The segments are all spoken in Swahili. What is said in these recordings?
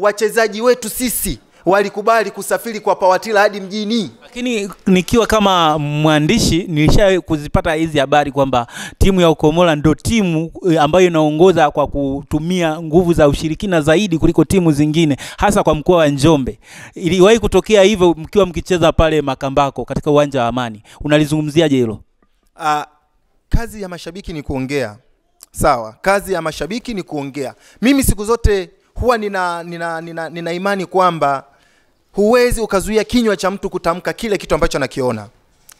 wachezaji wetu sisi walikubali kusafiri kwa pawatila hadi mjini. Lakini nikiwa kama mwandishi nilisha kuzipata hizi habari kwamba timu ya Ukomola ndio timu ambayo inaongoza kwa kutumia nguvu za ushirikina zaidi kuliko timu zingine, hasa kwa mkoa wa Njombe. Iliwahi kutokea hivyo mkiwa mkicheza pale Makambako katika uwanja wa Amani. Unalizungumziaje hilo? Kazi ya mashabiki ni kuongea. Sawa, kazi ya mashabiki ni kuongea. Mimi siku zote huwa nina imani kwamba huwezi ukazuia kinywa cha mtu kutamka kile kitu ambacho anakiona.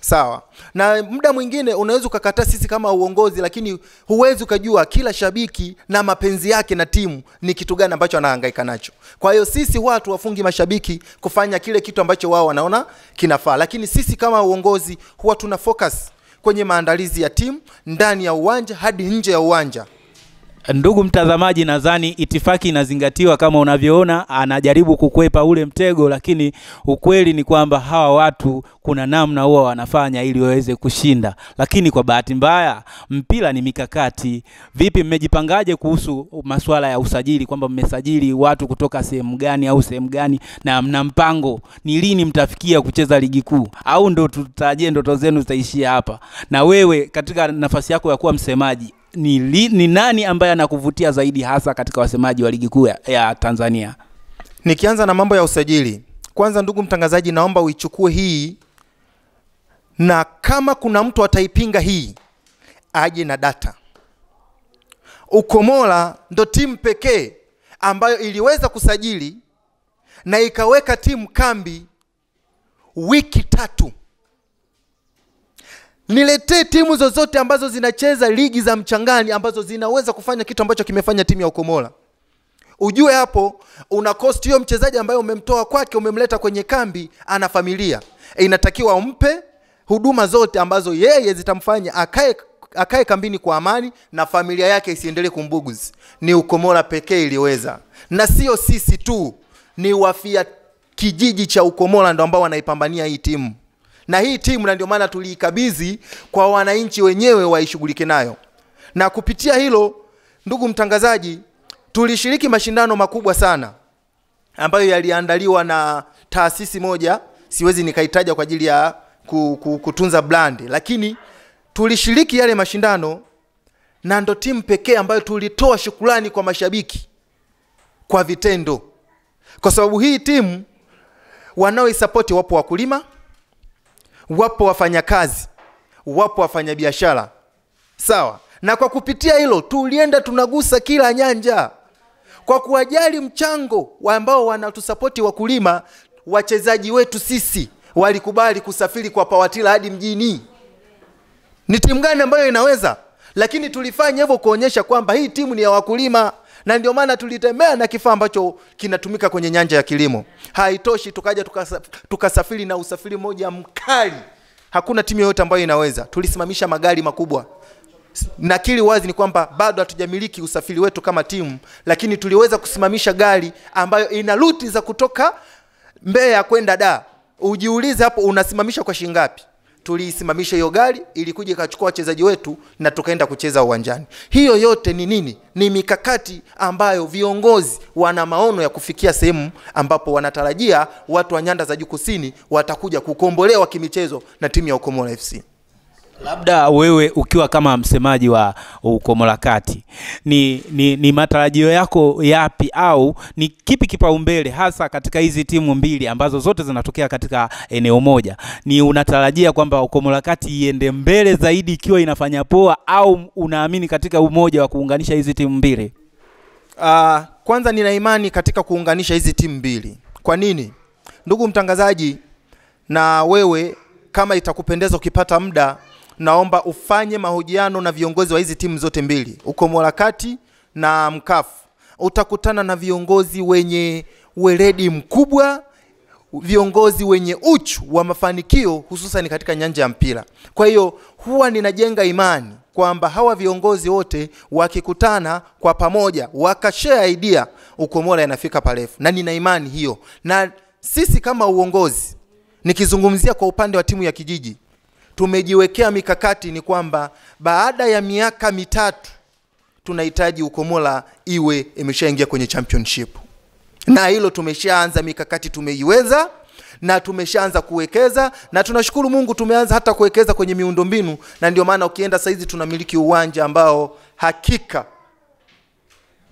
Sawa. Na muda mwingine unaweza ukakataa sisi kama uongozi, lakini huwezi ukajua kila shabiki na mapenzi yake na timu ni kitu gani ambacho anahangaika nacho. Kwa hiyo sisi watu wafungi mashabiki kufanya kile kitu ambacho wao wanaona kinafaa, lakini sisi kama uongozi huwa tuna focus kwenye maandalizi ya timu ndani ya uwanja hadi nje ya uwanja. Ndugu mtazamaji, nadhani itifaki inazingatiwa kama unavyoona anajaribu kukwepa ule mtego, lakini ukweli ni kwamba hawa watu kuna namna huwa wanafanya ili waweze kushinda. Lakini kwa bahati mbaya mpira ni mikakati. Vipi mmejipangaje kuhusu masuala ya usajili, kwamba mmesajili watu kutoka sehemu gani au sehemu gani, na mna mpango ni lini mtafikia kucheza ligi kuu, au ndo tutarajie ndoto zenu zitaishia hapa? Na wewe katika nafasi yako ya kuwa msemaji, ni nani ambaye anakuvutia zaidi hasa katika wasemaji wa ligi kuu ya Tanzania? Nikianza na mambo ya usajili, kwanza ndugu mtangazaji, naomba uichukue hii, na kama kuna mtu ataipinga hii aje na data. Ukomola ndo timu pekee ambayo iliweza kusajili na ikaweka timu kambi wiki 3. Niletee timu zozote ambazo zinacheza ligi za mchangani ambazo zinaweza kufanya kitu ambacho kimefanya timu ya Ukomola. Ujue hapo una cost hiyo mchezaji ambaye umemtoa kwake, umemleta kwenye kambi, ana familia. Inatakiwa umpe huduma zote ambazo yeye zitamfanya akae kambini kwa amani na familia yake isiendelee kumbuguzi. Ni Ukomola pekee iliweza. Na sio sisi tu, ni wafia kijiji cha Ukomola ndio ambao wanaipambania hii timu. Na hii timu na ndio maana tuliikabidhi kwa wananchi wenyewe waishughulike nayo. Na kupitia hilo, ndugu mtangazaji, tulishiriki mashindano makubwa sana ambayo yaliandaliwa na taasisi moja, siwezi nikaitaja kwa ajili ya kutunza brand, lakini tulishiriki yale mashindano na ndo timu pekee ambayo tulitoa shukrani kwa mashabiki kwa vitendo. Kwa sababu hii timu wanaoisupport wapo wakulima, wapo wafanyakazi, wapo wafanyabiashara. Sawa. Na kwa kupitia hilo tulienda tunagusa kila nyanja. Kwa kuwajali mchango ambao wanatusapoti wakulima, wachezaji wetu sisi walikubali kusafiri kwa pawatila hadi mjini. Ni timu gani ambayo inaweza? Lakini tulifanya hivyo kuonyesha kwamba hii timu ni ya wakulima, na ndio maana tulitembea na kifaa ambacho kinatumika kwenye nyanja ya kilimo. Haitoshi tukaja tukasafiri na usafiri moja mkali. Hakuna timu yoyote ambayo inaweza. Tulisimamisha magari makubwa. Nakili wazi ni kwamba bado hatujamiliki usafiri wetu kama timu, lakini tuliweza kusimamisha gari ambayo ina ruti za kutoka Mbeya kwenda Dar. Ujiulize hapo unasimamisha kwa shilingi ngapi? Tuliisimamisha hiyo gari ili kuja ikachukua wachezaji wetu na tukaenda kucheza uwanjani. Hiyo yote ni nini? Ni mikakati ambayo viongozi wana maono ya kufikia sehemu ambapo wanatarajia watu wa nyanda za juu kusini watakuja kukombolewa kimichezo na timu ya Ukomola FC. Labda wewe ukiwa kama msemaji wa Ukomola Kati, ni matarajio yako yapi, au ni kipi kipaumbele hasa katika hizi timu mbili ambazo zote zinatokea katika eneo moja? Ni unatarajia kwamba Ukomola Kati iende mbele zaidi ikiwa inafanya poa, au unaamini katika umoja wa kuunganisha hizi timu mbili? Kwanza nina imani katika kuunganisha hizi timu mbili. Kwa nini? Ndugu mtangazaji, na wewe kama itakupendeza ukipata muda, naomba ufanye mahojiano na viongozi wa hizi timu zote mbili, Ukomola Kati na Mkafu. Utakutana na viongozi wenye weledi mkubwa, viongozi wenye uchu wa mafanikio hususan katika nyanja ya mpira. Kwa hiyo huwa ninajenga imani kwamba hawa viongozi wote wakikutana kwa pamoja wakashare idea, Ukomola inafika parefu, na nina imani hiyo. Na sisi kama uongozi, nikizungumzia kwa upande wa timu ya kijiji, tumejiwekea mikakati ni kwamba baada ya miaka 3 tunahitaji Ukomola iwe imeshaingia kwenye championship. na hilo tumeshaanza mikakati, tumeiweza na tumeshaanza kuwekeza, na tunashukuru Mungu tumeanza hata kuwekeza kwenye miundombinu, na ndio maana ukienda saizi tunamiliki uwanja ambao hakika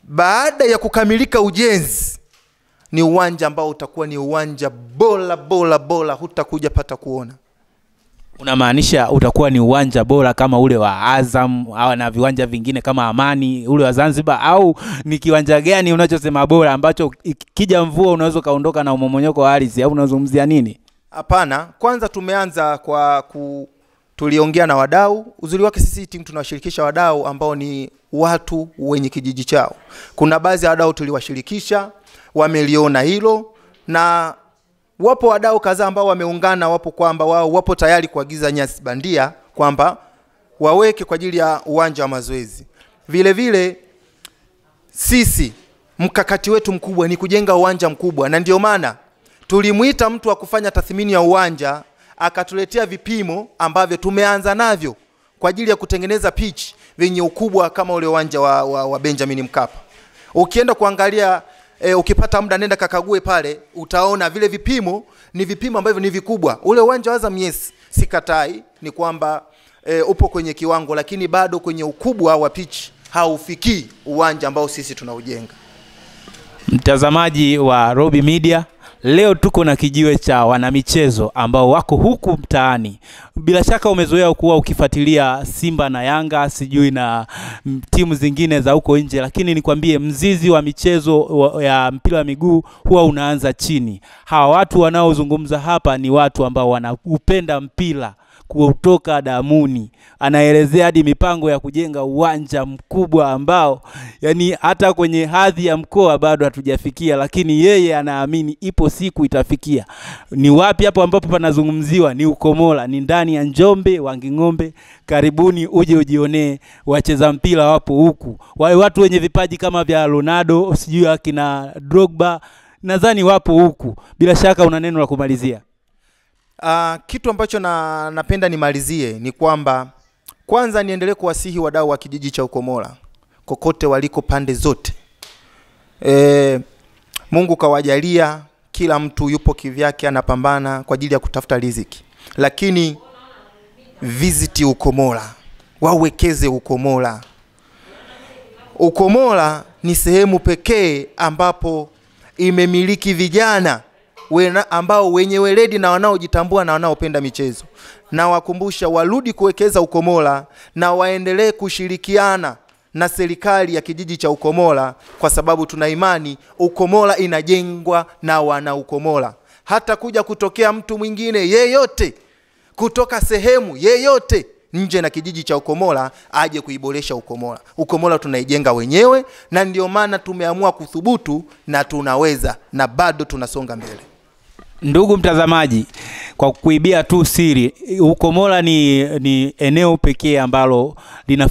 baada ya kukamilika ujenzi ni uwanja ambao utakuwa ni uwanja bora, hutakuja pata kuona. Unamaanisha utakuwa ni uwanja bora kama ule wa Azam au na viwanja vingine kama Amani, ule wa Zanzibar, au ni kiwanja gani unachosema bora ambacho kija mvua unaweza kaondoka na umomonyoko wa ardhi, au unazungumzia nini? Hapana, kwanza tumeanza kwa tuliongea na wadau. Uzuri wake sisi timu tunawashirikisha wadau ambao ni watu wenye kijiji chao. Kuna baadhi ya wadau tuliwashirikisha, wameliona hilo, na wapo wadau kadhaa ambao wameungana, wapo kwamba wao wapo tayari kuagiza nyasi bandia kwamba waweke kwa ajili ya uwanja wa mazoezi. Vile vile sisi mkakati wetu mkubwa ni kujenga uwanja mkubwa, na ndio maana tulimuita mtu wa kufanya tathmini ya uwanja, akatuletea vipimo ambavyo tumeanza navyo kwa ajili ya kutengeneza pitch venye ukubwa kama ule uwanja wa Benjamin Mkapa. Ukienda kuangalia ukipata muda nenda kakague pale, utaona vile vipimo ni vipimo ambavyo ni vikubwa. Ule uwanja wa Azam, yes, sikatai, ni kwamba upo kwenye kiwango, lakini bado kwenye ukubwa wa pitch haufikii uwanja ambao sisi tunaujenga. Mtazamaji wa Robi Media, leo tuko na kijiwe cha wanamichezo ambao wako huku mtaani. Bila shaka umezoea kuwa ukifuatilia Simba na Yanga, sijui na timu zingine za huko nje, lakini nikwambie mzizi wa michezo ya mpira wa miguu huwa unaanza chini. Hawa watu wanaozungumza hapa ni watu ambao wanaupenda mpira kutoka damuni. Anaelezea hadi mipango ya kujenga uwanja mkubwa ambao yani hata kwenye hadhi ya mkoa bado hatujafikia, lakini yeye anaamini ipo siku itafikia. Ni wapi hapo ambapo panazungumziwa? Ni Ukomola, ni ndani ya Njombe, Wanging'ombe. Karibuni uje ujionee, wacheza mpira wapo huku. Wale watu wenye vipaji kama vya Ronaldo, sijui akina Drogba, nadhani wapo huku. Bila shaka una neno la kumalizia. Kitu ambacho napenda nimalizie ni kwamba kwanza niendelee kuwasihi wadau wa kijiji cha Ukomola kokote waliko pande zote. Mungu kawajalia, kila mtu yupo kivyake anapambana kwa ajili ya kutafuta riziki, lakini visit Ukomola, wawekeze Ukomola. Ukomola ni sehemu pekee ambapo imemiliki vijana ambao wenye weledi na wanaojitambua na wanaopenda michezo. Na wakumbusha warudi kuwekeza Ukomola na waendelee kushirikiana na serikali ya kijiji cha Ukomola, kwa sababu tuna imani Ukomola inajengwa na wana Ukomola. Hata kuja kutokea mtu mwingine yeyote kutoka sehemu yeyote nje na kijiji cha Ukomola aje kuiboresha Ukomola. Ukomola tunaijenga wenyewe, na ndio maana tumeamua kuthubutu na tunaweza, na bado tunasonga mbele. Ndugu mtazamaji, kwa kuibia tu siri, Ukomola ni eneo pekee ambalo lina